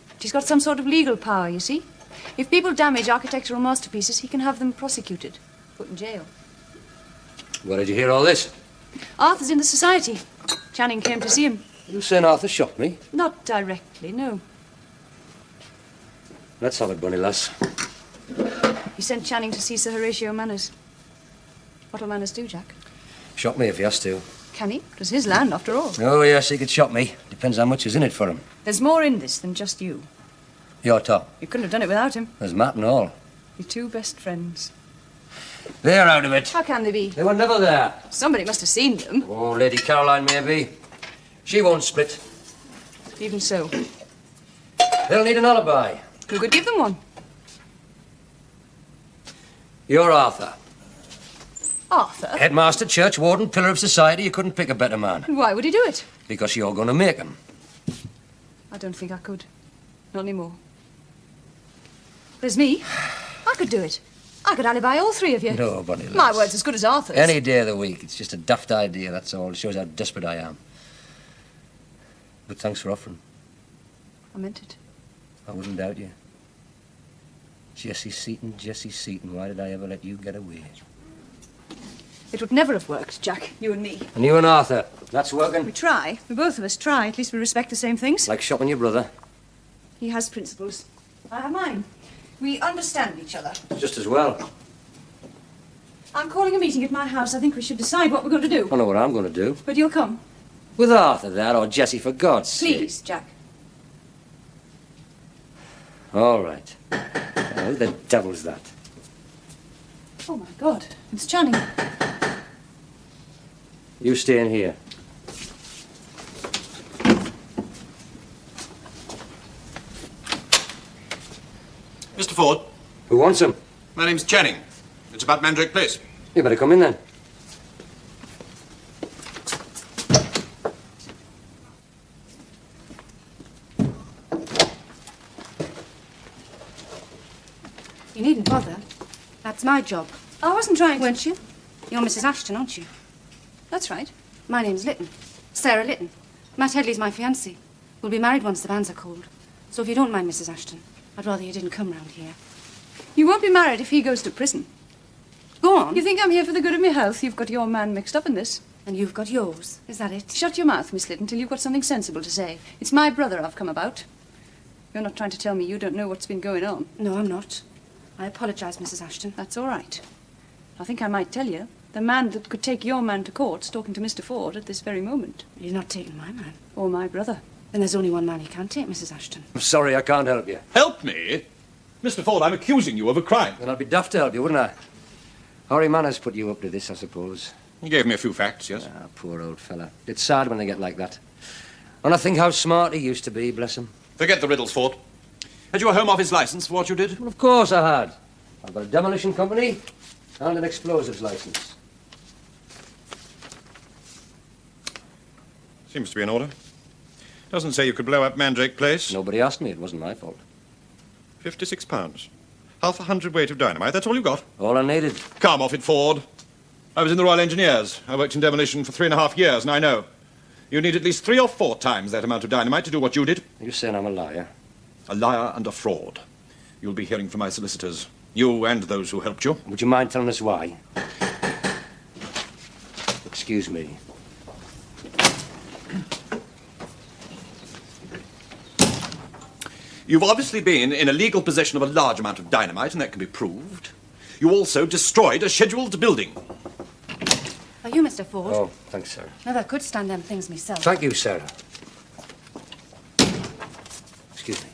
[SPEAKER 11] But he's got some sort of legal power, you see. If people damage architectural masterpieces, he can have them prosecuted, put in jail.
[SPEAKER 6] Where did you hear all this?
[SPEAKER 11] Arthur's in the society. Channing came to see him.
[SPEAKER 6] You saying Arthur shot me?
[SPEAKER 11] Not directly, no.
[SPEAKER 6] Let's have it, Bunny lass.
[SPEAKER 11] He sent Channing to see Sir Horatio Manners. What'll Manners do, Jack?
[SPEAKER 6] Shot me if he has to.
[SPEAKER 11] Can he? It was his land, after all.
[SPEAKER 6] Oh, yes, he could shot me. Depends how much is in it for him.
[SPEAKER 11] There's more in this than just you.
[SPEAKER 6] Your Tom.
[SPEAKER 11] You couldn't have done it without him.
[SPEAKER 6] There's Matt and all.
[SPEAKER 11] Your two best friends.
[SPEAKER 6] They're out of it.
[SPEAKER 11] How can they be?
[SPEAKER 6] They were never there.
[SPEAKER 11] Somebody must have seen them.
[SPEAKER 6] Oh, Lady Caroline, maybe. She won't split.
[SPEAKER 11] Even so.
[SPEAKER 6] They'll need an alibi.
[SPEAKER 11] Who could give them one?
[SPEAKER 6] You're Arthur.
[SPEAKER 11] Arthur?
[SPEAKER 6] Headmaster, church warden, pillar of society. You couldn't pick a better man.
[SPEAKER 11] And why would he do it?
[SPEAKER 6] Because you're going to make him.
[SPEAKER 11] I don't think I could. Not anymore. There's me. I could do it. I could alibi all three of you.
[SPEAKER 6] Nobody lass.
[SPEAKER 11] My word's as good as Arthur's.
[SPEAKER 6] Any day of the week. It's just a daft idea, that's all. It shows how desperate I am. But thanks for offering.
[SPEAKER 11] I meant it.
[SPEAKER 6] I wouldn't doubt you. Jessie Seaton, why did I ever let you get away?
[SPEAKER 11] It would never have worked, Jack, you and me.
[SPEAKER 6] And you and Arthur, that's working?
[SPEAKER 11] We try. We both of us try. At least we respect the same things.
[SPEAKER 6] Like shopping your brother.
[SPEAKER 11] He has principles. I have mine. We understand each other.
[SPEAKER 6] Just as well.
[SPEAKER 11] I'm calling a meeting at my house. I think we should decide what we're going to do.
[SPEAKER 6] I know what I'm going to do.
[SPEAKER 11] But you'll come.
[SPEAKER 6] With Arthur there, or Jessie, for God's sake.
[SPEAKER 11] Please, Jack.
[SPEAKER 6] All right. Who the devil's that?
[SPEAKER 11] Oh, my God. It's Channing.
[SPEAKER 6] You stay in here.
[SPEAKER 12] Mr. Ford.
[SPEAKER 6] Who wants him?
[SPEAKER 12] My name's Channing. It's about Mandrake Place.
[SPEAKER 6] You better come in then.
[SPEAKER 16] You needn't bother. That's my job.
[SPEAKER 11] I wasn't trying to...
[SPEAKER 16] Weren't you? You're Mrs. Ashton, aren't you?
[SPEAKER 11] That's right.
[SPEAKER 16] My name's Lytton. Sarah Lytton. Matt Headley's my fiancé. We'll be married once the banns are called. So if you don't mind, Mrs. Ashton, I'd rather you didn't come round here.
[SPEAKER 11] You won't be married if he goes to prison.
[SPEAKER 16] Go on.
[SPEAKER 11] You think I'm here for the good of my health? You've got your man mixed up in this.
[SPEAKER 16] And you've got yours. Is that it?
[SPEAKER 11] Shut your mouth, Miss Lytton, till you've got something sensible to say. It's my brother I've come about. You're not trying to tell me you don't know what's been going on.
[SPEAKER 16] No, I'm not. I apologise, Mrs. Ashton.
[SPEAKER 11] That's all right. I think I might tell you, the man that could take your man to court's talking to Mr. Ford at this very moment.
[SPEAKER 16] You're not taking my man.
[SPEAKER 11] Or my brother.
[SPEAKER 16] Then there's only one man he can take, Mrs. Ashton.
[SPEAKER 6] I'm sorry, I can't help you.
[SPEAKER 12] Help me? Mr. Ford, I'm accusing you of a crime.
[SPEAKER 6] Then I'd be daft to help you, wouldn't I? Harry Manners put you up to this, I suppose.
[SPEAKER 12] He gave me a few facts, yes.
[SPEAKER 6] Ah, poor old fella. It's sad when they get like that. And I think how smart he used to be, bless him.
[SPEAKER 12] Forget the riddles, Ford. Had you a Home Office license for what you did?
[SPEAKER 6] Well, of course I had. I've got a demolition company and an explosives license.
[SPEAKER 12] Seems to be in order. Doesn't say you could blow up Mandrake Place.
[SPEAKER 6] Nobody asked me. It wasn't my fault.
[SPEAKER 12] £56. Half a hundredweight of dynamite. That's all you got?
[SPEAKER 6] All I needed.
[SPEAKER 12] Come off it, Ford. I was in the Royal Engineers. I worked in demolition for 3.5 years, and I know. You need at least 3 or 4 times that amount of dynamite to do what you did.
[SPEAKER 6] You're saying I'm a liar?
[SPEAKER 12] A liar and a fraud. You'll be hearing from my solicitors. You and those who helped you.
[SPEAKER 6] Would you mind telling us why? Excuse me.
[SPEAKER 12] You've obviously been in illegal possession of a large amount of dynamite, and that can be proved. You also destroyed a scheduled building.
[SPEAKER 16] Are you Mr. Ford?
[SPEAKER 6] Oh, thanks, Sarah.
[SPEAKER 16] Never could stand them things myself.
[SPEAKER 6] Thank you, Sarah. Excuse me.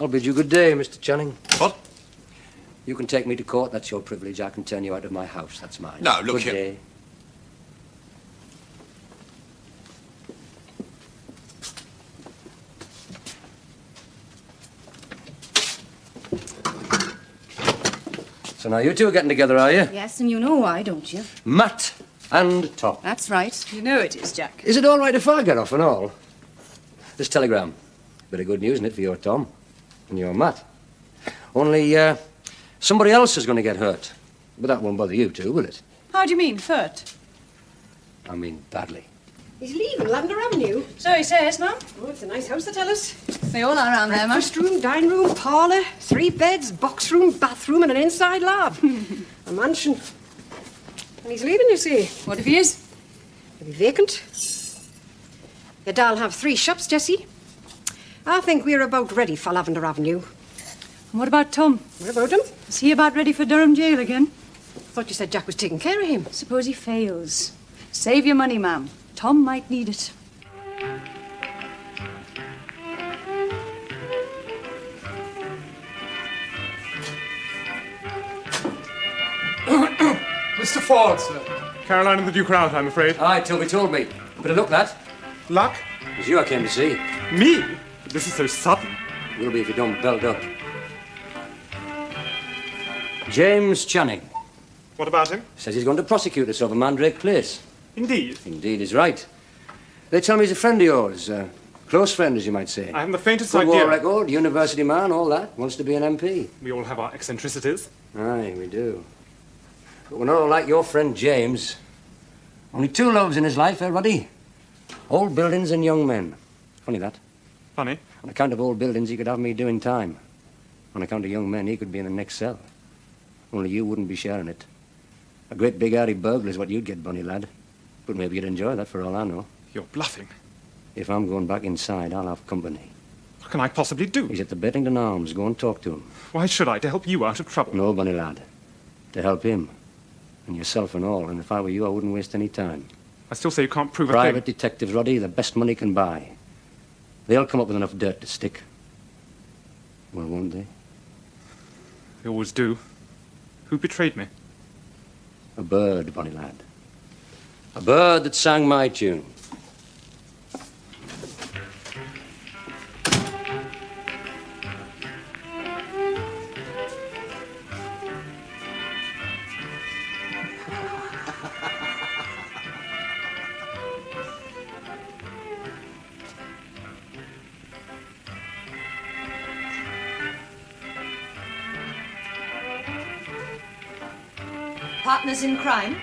[SPEAKER 6] I'll bid you good day, Mr. Channing.
[SPEAKER 12] What?
[SPEAKER 6] You can take me to court. That's your privilege. I can turn you out of my house. That's mine.
[SPEAKER 12] No, look
[SPEAKER 6] good
[SPEAKER 12] here.
[SPEAKER 6] Day. So now you two are getting together, are you?
[SPEAKER 16] Yes, and you know why, don't you?
[SPEAKER 6] Matt and Tom.
[SPEAKER 16] That's right. You know it is, Jack.
[SPEAKER 6] Is it all right if I get off and all? This telegram. Bit of good news, isn't it, for your Tom? And your Matt. Only, somebody else is going to get hurt. But that won't bother you two, will it?
[SPEAKER 11] How do you mean, hurt?
[SPEAKER 6] I mean, badly.
[SPEAKER 8] He's leaving Lavender Avenue.
[SPEAKER 11] So he says, ma'am.
[SPEAKER 8] Oh, it's a nice house, they tell us.
[SPEAKER 11] They all are around there, ma'am.
[SPEAKER 8] Breakfast room, dining room, parlour, 3 beds, box room, bathroom, and an inside lab. A mansion. And he's leaving, you see.
[SPEAKER 11] What if he is?
[SPEAKER 8] He'll be vacant. Your dad'll have 3 shops, Jessie. I think we're about ready for Lavender Avenue.
[SPEAKER 11] And what about Tom?
[SPEAKER 8] What about him?
[SPEAKER 11] Is he about ready for Durham jail again?
[SPEAKER 8] Thought you said Jack was taking care of him.
[SPEAKER 11] Suppose he fails. Save your money, ma'am. Tom might need it.
[SPEAKER 9] Mr. Ford, sir. Caroline and the Duke are out, I'm afraid.
[SPEAKER 6] Aye, Toby told me. Bit of luck, that.
[SPEAKER 9] Luck?
[SPEAKER 6] It was you I came to see.
[SPEAKER 9] Me? This is so sudden.
[SPEAKER 6] Will be if you don't belt up. James Channing.
[SPEAKER 9] What about him?
[SPEAKER 6] Says he's going to prosecute us over Mandrake Place.
[SPEAKER 9] Indeed.
[SPEAKER 6] Indeed, he's right. They tell me he's a friend of yours. Close friend, as you might say.
[SPEAKER 9] I haven't the faintest
[SPEAKER 6] Good
[SPEAKER 9] idea.
[SPEAKER 6] war record, university man, all that. Wants to be an MP.
[SPEAKER 9] We all have our eccentricities.
[SPEAKER 6] Aye, we do. But we're not all like your friend James. Only 2 loves in his life, Roddy. Old buildings and young men. Funny that.
[SPEAKER 9] Funny?
[SPEAKER 6] On account of old buildings, he could have me doing time. On account of young men, he could be in the next cell. Only you wouldn't be sharing it. A great big hairy burglar is what you'd get, bunny lad. But maybe you'd enjoy that for all I know.
[SPEAKER 9] You're bluffing.
[SPEAKER 6] If I'm going back inside, I'll have company.
[SPEAKER 9] What can I possibly do?
[SPEAKER 6] He's at the Bettington Arms. Go and talk to him.
[SPEAKER 9] Why should I? To help you out of trouble?
[SPEAKER 6] No, bunny lad. To help him. And yourself and all. And if I were you, I wouldn't waste any time.
[SPEAKER 9] I still say you can't prove a
[SPEAKER 6] Private
[SPEAKER 9] thing.
[SPEAKER 6] detectives, Roddy, the best money can buy. They'll come up with enough dirt to stick. Well, won't they?
[SPEAKER 9] They always do. Who betrayed me?
[SPEAKER 6] A bird, bunny lad. A bird that sang my tune.
[SPEAKER 18] Partners in crime?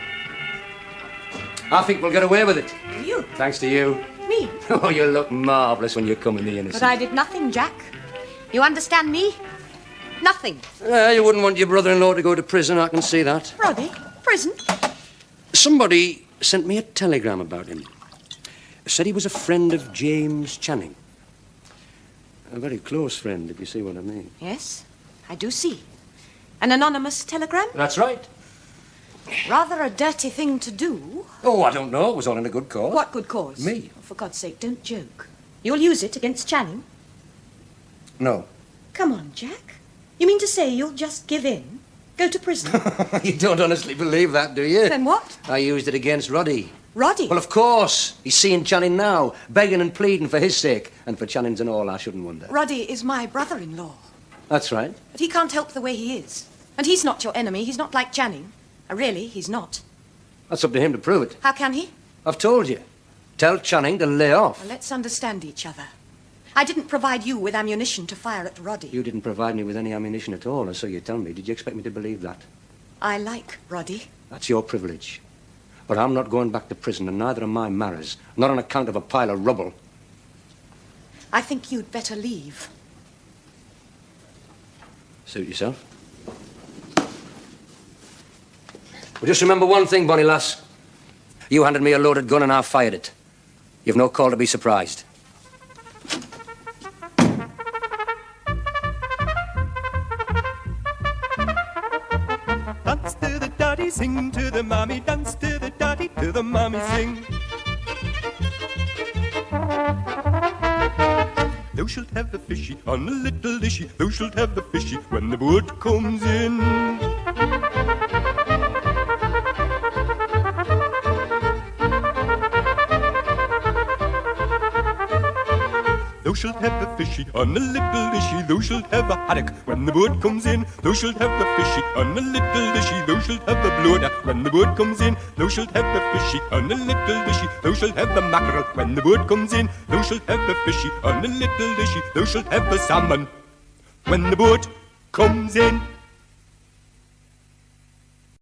[SPEAKER 6] I think we'll get away with it.
[SPEAKER 18] You?
[SPEAKER 6] Thanks to you.
[SPEAKER 18] Me?
[SPEAKER 6] Oh, you look marvellous when you come in the innocent.
[SPEAKER 18] But I did nothing, Jack. You understand me? Nothing.
[SPEAKER 6] You wouldn't want your brother-in-law to go to prison, I can see that.
[SPEAKER 18] Roddy? Prison?
[SPEAKER 6] Somebody sent me a telegram about him. Said he was a friend of James Channing. A very close friend, if you see what I mean.
[SPEAKER 18] Yes, I do see. An anonymous telegram?
[SPEAKER 6] That's right.
[SPEAKER 18] Rather a dirty thing to do.
[SPEAKER 6] Oh, I don't know. It was all in a good cause.
[SPEAKER 18] What good cause?
[SPEAKER 6] Me.
[SPEAKER 18] Oh, for God's sake, don't joke. You'll use it against Channing?
[SPEAKER 6] No.
[SPEAKER 18] Come on, Jack. You mean to say you'll just give in? Go to prison?
[SPEAKER 6] You don't honestly believe that, do you?
[SPEAKER 18] Then what?
[SPEAKER 6] I used it against Roddy.
[SPEAKER 18] Roddy?
[SPEAKER 6] Well, of course. He's seeing Channing now, begging and pleading for his sake. And for Channing's and all, I shouldn't wonder.
[SPEAKER 18] Roddy is my brother-in-law.
[SPEAKER 6] That's right.
[SPEAKER 18] But he can't help the way he is. And he's not your enemy. He's not like Channing. Really, he's not.
[SPEAKER 6] That's up to him to prove it.
[SPEAKER 18] How can he?
[SPEAKER 6] I've told you. Tell Channing to lay off.
[SPEAKER 18] Well, let's understand each other. I didn't provide you with ammunition to fire at Roddy.
[SPEAKER 6] You didn't provide me with any ammunition at all, or so you tell me. Did you expect me to believe that?
[SPEAKER 18] I like Roddy.
[SPEAKER 6] That's your privilege. But I'm not going back to prison, and neither are my marrows. Not on account of a pile of rubble.
[SPEAKER 18] I think you'd better leave.
[SPEAKER 6] Suit yourself. Well, just remember one thing, Bonnie lass. You handed me a loaded gun and I fired it. You've no call to be surprised.
[SPEAKER 1] Dance to the daddy, sing to the mommy, dance to the daddy, to the mommy, sing. Thou shalt have the fishy on a little dishy, thou shalt have the fishy when the boat comes in. Thou shalt have the fishy on a little dishy, thou shalt have a haddock when the boat comes in. Thou shalt have the fishy on a little dishy, thou shalt have the bloater when the boat comes in. Thou shalt have the fishy on a little dishy, thou shalt have the mackerel when the boat comes in. Thou shalt have the fishy on a little dishy, thou shalt have the salmon when the boat comes in.